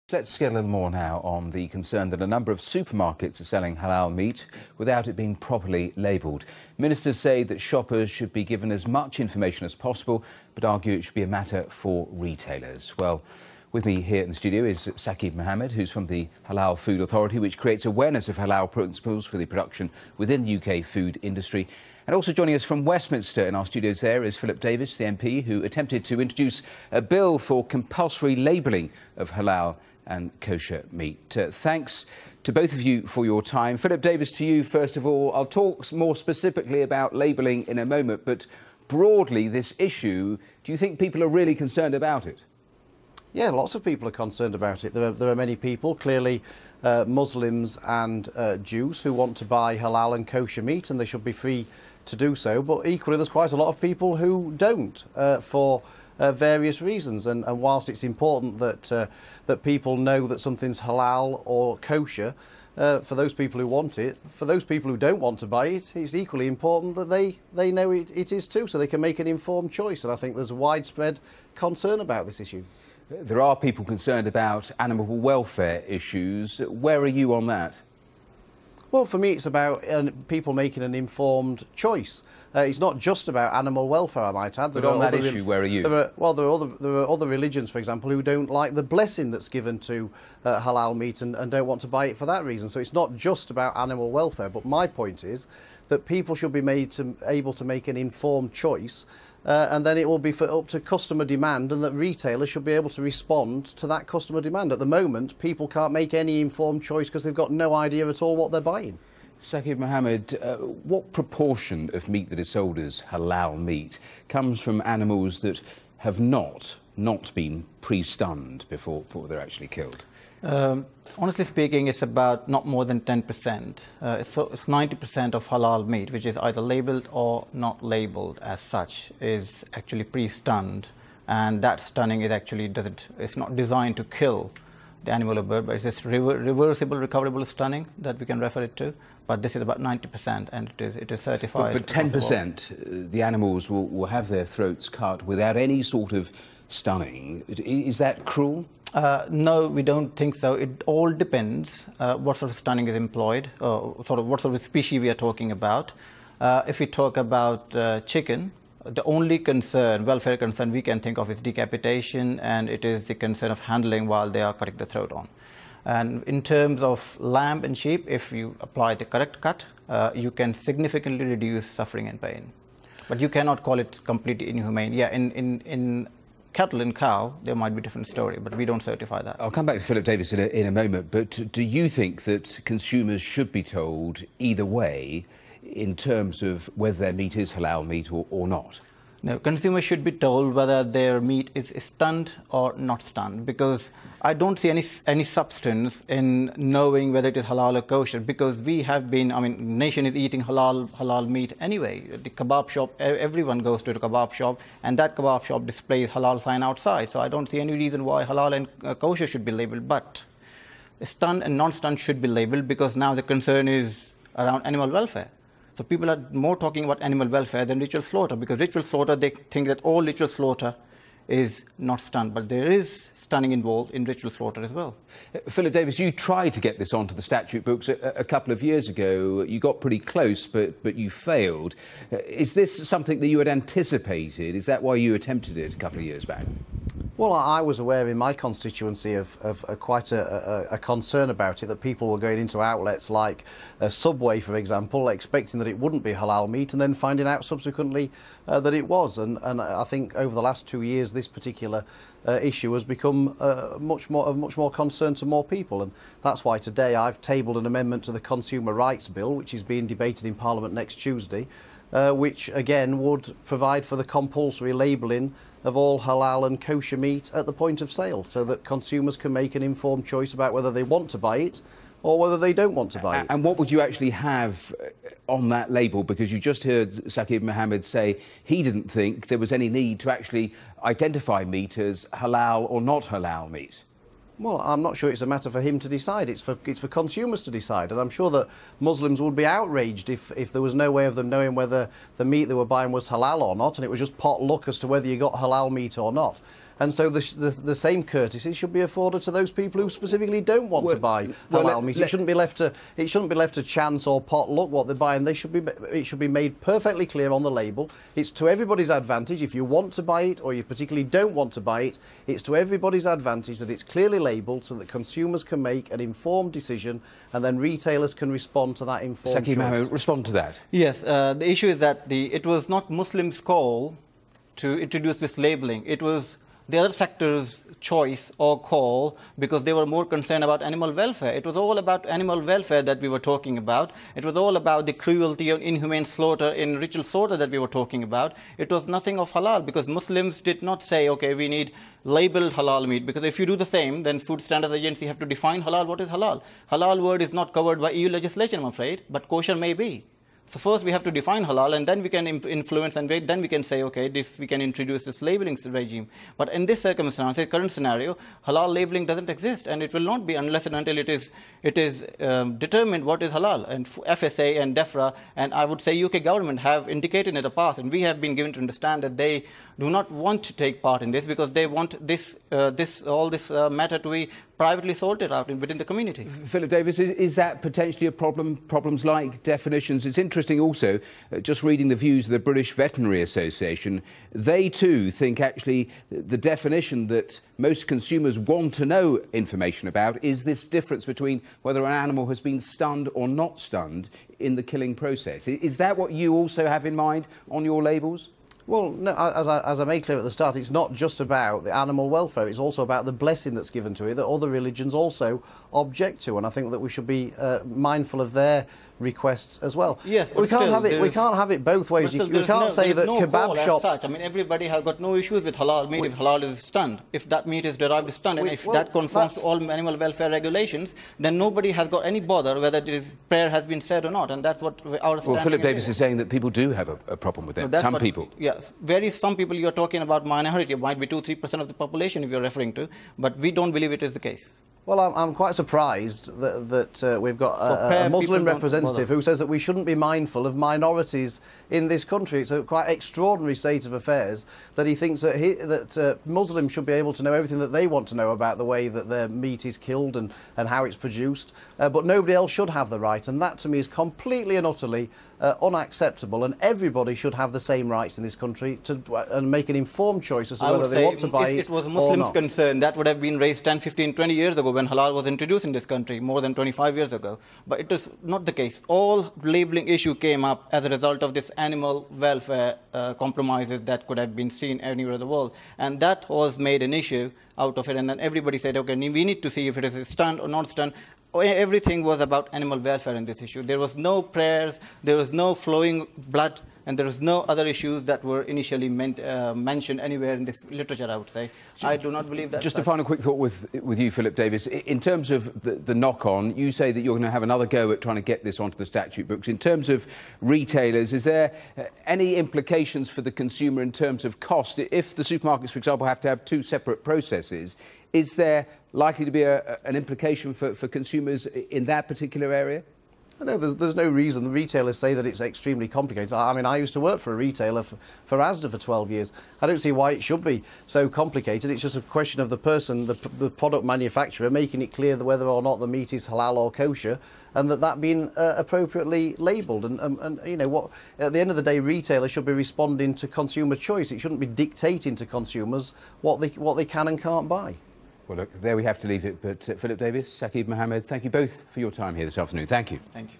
Let's get a little more now on the concern that a number of supermarkets are selling halal meat without it being properly labelled. Ministers say that shoppers should be given as much information as possible, but argue it should be a matter for retailers. Well, with me here in the studio is Saqib Mohammed, who's from the Halal Food Authority, which creates awareness of halal principles for the production within the UK food industry. And also joining us from Westminster in our studios there is Philip Davis, the MP, who attempted to introduce a bill for compulsory labelling of halal and kosher meat. Thanks to both of you for your time. Philip Davis, to you first of all. I'll talk more specifically about labelling in a moment, but broadly this issue, do you think people are really concerned about it? Yeah, lots of people are concerned about it. There are many people, clearly Muslims and Jews, who want to buy halal and kosher meat, and they should be free to do so. But equally, there's quite a lot of people who don't for various reasons. And whilst it's important that people know that something's halal or kosher, for those people who want it, for those people who don't want to buy it, it's equally important that they know it is too, so they can make an informed choice. And I think there's widespread concern about this issue. There are people concerned about animal welfare issues. Where are you on that? Well, for me, it's about people making an informed choice. It's not just about animal welfare, I might add. But on that issue, where are you? There are other religions, for example, who don't like the blessing that's given to halal meat and don't want to buy it for that reason. So it's not just about animal welfare. But my point is that people should be able to make an informed choice. And then it will be up to customer demand, and that retailers should be able to respond to that customer demand. At the moment, people can't make any informed choice because they've got no idea at all what they're buying. Saqib Mohammed, what proportion of meat that is sold as halal meat comes from animals that have not been pre-stunned before they're actually killed? Honestly speaking, it's about not more than 10%. It's 90% of halal meat, which is either labelled or not labelled as such, is actually pre-stunned, and that stunning is actually it's not designed to kill the animal or bird, but it's just reversible, recoverable stunning that we can refer it to. But this is about 90%, and it is certified. But 10%, the animals will have their throats cut without any sort of stunning. Is that cruel? No, we don't think so. It all depends what sort of stunning is employed, what sort of species we are talking about. If we talk about chicken, the only welfare concern we can think of is decapitation, and it is the concern of handling while they are cutting the throat on. And in terms of lamb and sheep, if you apply the correct cut, you can significantly reduce suffering and pain. But you cannot call it completely inhumane. Yeah, in cattle and cow, there might be a different story, but we don't certify that. I'll come back to Philip Davis in a moment, but do you think that consumers should be told either way in terms of whether their meat is halal meat or not? No, consumers should be told whether their meat is stunned or not stunned, because I don't see any substance in knowing whether it is halal or kosher, because we have been, nation is eating halal meat anyway. The kebab shop, everyone goes to the kebab shop, and that kebab shop displays halal sign outside. So I don't see any reason why halal and kosher should be labelled, but stunned and non-stunned should be labelled, because now the concern is around animal welfare. So people are more talking about animal welfare than ritual slaughter, because ritual slaughter, they think that all ritual slaughter is not stunned, but there is stunning involved in ritual slaughter as well. Philip Davis, you tried to get this onto the statute books a couple of years ago. You got pretty close, but you failed. Is this something that you had anticipated? Is that why you attempted it a couple of years back? Well, I was aware in my constituency of quite a concern about it, that people were going into outlets like Subway, for example, expecting that it wouldn't be halal meat, and then finding out subsequently that it was. And I think over the last 2 years, this particular issue has become much more concern to more people. And that's why today I've tabled an amendment to the Consumer Rights Bill, which is being debated in Parliament next Tuesday, which again would provide for the compulsory labelling of all halal and kosher meat at the point of sale, so that consumers can make an informed choice about whether they want to buy it or whether they don't want to buy it. And what would you actually have on that label? Because you just heard Saqib Mohammed say he didn't think there was any need to actually identify meat as halal or not halal meat. Well, I'm not sure it's a matter for him to decide. It's for consumers to decide. And I'm sure that Muslims would be outraged if there was no way of them knowing whether the meat they were buying was halal or not, and it was just pot luck as to whether you got halal meat or not. And so the same courtesy should be afforded to those people who specifically don't want to buy halal meat. It shouldn't be left to chance or pot luck what they're buying. It should be made perfectly clear on the label. It's to everybody's advantage. If you want to buy it or you particularly don't want to buy it, it's to everybody's advantage that it's clearly labelled so that consumers can make an informed decision and then retailers can respond to that informed choice. Mohammed, respond to that. Yes, the issue is that it was not Muslims' call to introduce this labelling. It was the other sector's choice or call because they were more concerned about animal welfare. It was all about animal welfare that we were talking about. It was all about the cruelty and inhumane slaughter in ritual slaughter that we were talking about. It was nothing of halal because Muslims did not say, okay, we need labeled halal meat, because if you do the same, then Food Standards Agency have to define halal. What is halal? Halal word is not covered by EU legislation, I'm afraid, but kosher may be. So first we have to define halal, and then we can influence, and then we can say, okay, we can introduce this labeling regime. But in this circumstance, the current scenario, halal labeling doesn't exist, and it will not be unless and until it is determined what is halal. And FSA and DEFRA, and I would say UK government have indicated in the past, and we have been given to understand that they do not want to take part in this because they want this matter to be privately sorted out within the community. Philip Davis, is that potentially a problem? Problems like definitions. It's interesting also, just reading the views of the British Veterinary Association, they too think actually the definition that most consumers want to know information about is this difference between whether an animal has been stunned or not stunned in the killing process. Is that what you also have in mind on your labels? Well, no, as I made clear at the start, it's not just about the animal welfare, it's also about the blessing that's given to it that other religions also object to, and I think that we should be mindful of their requests as well. Yes, but we can't have it both ways. We can't say that kebab shops... Such. I mean, everybody has got no issues with halal meat if halal is stunned. If that meat is derived stunned, and if that conforms to all animal welfare regulations, then nobody has got any bother whether prayer has been said or not, and that's what our standing. Well, Philip Davis is saying that people do have a problem with it. Some people. Yes, some people you're talking about minority. It might be 2-3% of the population if you're referring to, but we don't believe it is the case. Well, I'm quite surprised that we've got a Muslim representative who says that we shouldn't be mindful of minorities in this country. It's a quite extraordinary state of affairs that he thinks that Muslims should be able to know everything that they want to know about the way that their meat is killed and how it's produced, but nobody else should have the right. And that, to me, is completely and utterly unacceptable, and everybody should have the same rights in this country to make an informed choice as to whether they want to buy it or not. If it was Muslims' concern, that would have been raised 10, 15, 20 years ago when halal was introduced in this country, more than 25 years ago. But it is not the case. All labelling issue came up as a result of this animal welfare compromises that could have been seen anywhere in the world. And that was made an issue out of it. And then everybody said, okay, we need to see if it is stunned or not stunned. Everything was about animal welfare in this issue. There was no prayers, there was no flowing blood, and there was no other issues that were initially mentioned anywhere in this literature, I would say. I do not believe that. Just a final quick thought with you, Philip Davis. In terms of the knock-on, you say that you're going to have another go at trying to get this onto the statute books. In terms of retailers, is there any implications for the consumer in terms of cost? If the supermarkets, for example, have to have two separate processes, is there likely to be an implication for consumers in that particular area? No, there's no reason. The retailers say that it's extremely complicated. I mean, I used to work for a retailer for Asda for 12 years. I don't see why it should be so complicated. It's just a question of the person, the product manufacturer, making it clear whether or not the meat is halal or kosher, and that being appropriately labelled. And you know what? At the end of the day, retailers should be responding to consumer choice. It shouldn't be dictating to consumers what they can and can't buy. Well, look, there we have to leave it. But Philip Davis, Saqib Mohammed, thank you both for your time here this afternoon. Thank you. Thank you.